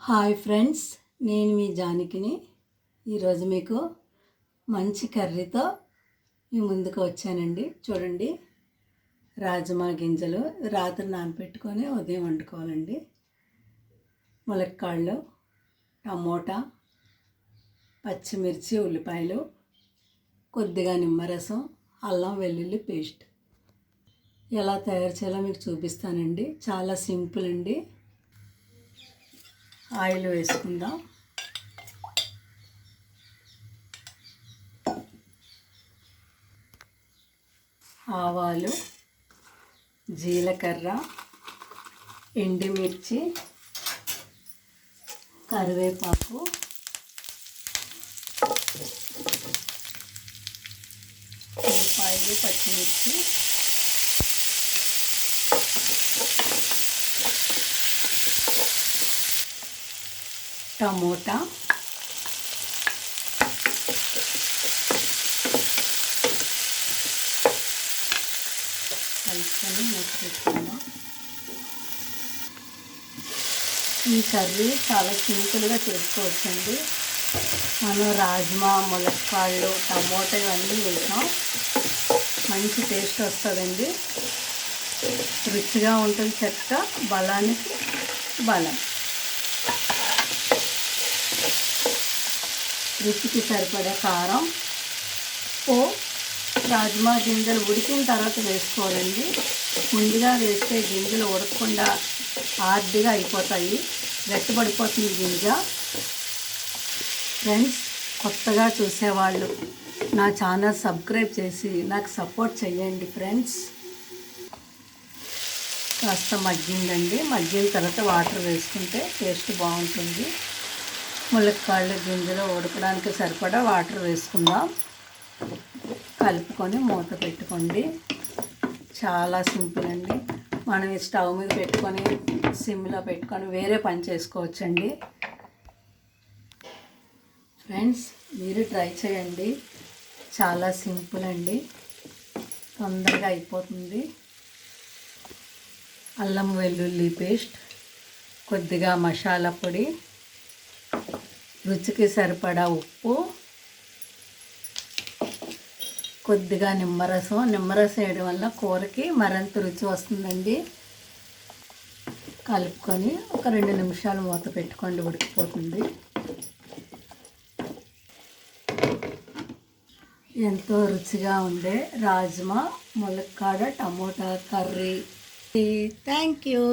Hi friends, నేను మీ జానకిని. ఈరోజు మీకు మంచి కర్రీతో మీ ముందుకు వచ్చానండి. చూడండి, రాజ్మా గింజలు రాత్రి నానబెట్టుకొని ఉదయం వండుకోవాలండి. ములక్కాళ్ళు, టమోటా, పచ్చిమిర్చి, ఉల్లిపాయలు, కొద్దిగా నిమ్మరసం, అల్లం వెల్లుల్లి పేస్ట్. ఎలా తయారు చేయాలో మీకు చూపిస్తానండి. చాలా సింపుల్ అండి. ఆయిల్ వేసుకుందాం. ఆవాలు, జీలకర్ర, ఎండుమిర్చి, కరివేపాకు, ఉల్లిపాయలు, పచ్చిమిర్చి, టమోటా, కలుపుకొని మూసుకుందాం. ఈ కర్రీ చాలా సింపుల్గా చేసుకోవచ్చండి. మనం రాజ్మా, ములక్కాళ్ళు, టమోటా ఇవన్నీ వేసాం. మంచి టేస్ట్ వస్తుందండి. రుచిగా ఉంటుంది. చెక్క బలానికి బలం. రుచికి సరిపడే కారం, రాజ్మా గింజలు ఉడికిన తర్వాత వేసుకోవాలండి. ముందుగా వేస్తే గింజలు ఉడకకుండా హార్డ్గా అయిపోతాయి, గట్టిపడిపోతుంది గింజ. ఫ్రెండ్స్, కొత్తగా చూసేవాళ్ళు నా ఛానల్ సబ్స్క్రైబ్ చేసి నాకు సపోర్ట్ చేయండి ఫ్రెండ్స్. కాస్త మగ్గిందండి. మగ్గిన తర్వాత వాటర్ వేసుకుంటే టేస్ట్ బాగుంటుంది. ములక్కాళ్ళు గింజలు ఉడకడానికి సరిపడా వాటర్ వేసుకుందాం. కలుపుకొని మూత పెట్టుకోండి. చాలా సింపుల్ అండి. మనం స్టవ్ మీద పెట్టుకొని సిమ్లో పెట్టుకొని వేరే పని చేసుకోవచ్చండి. ఫ్రెండ్స్, మీరు ట్రై చేయండి. చాలా సింపుల్ అండి, తొందరగా అయిపోతుంది. అల్లం వెల్లుల్లి పేస్ట్, కొద్దిగా మసాలా పొడి, రుచికి సరిపడా ఉప్పు, కొద్దిగా నిమ్మరసం. నిమ్మరసం వేయడం వల్ల కూరకి మరింత రుచి వస్తుందండి. కలుపుకొని ఒక 2 నిమిషాలు మూత పెట్టుకోండి, ఉడికిపోతుంది. ఎంతో రుచిగా ఉండే రాజ్మా, ములక్కాడ, టమోటా కర్రీ. Thank you.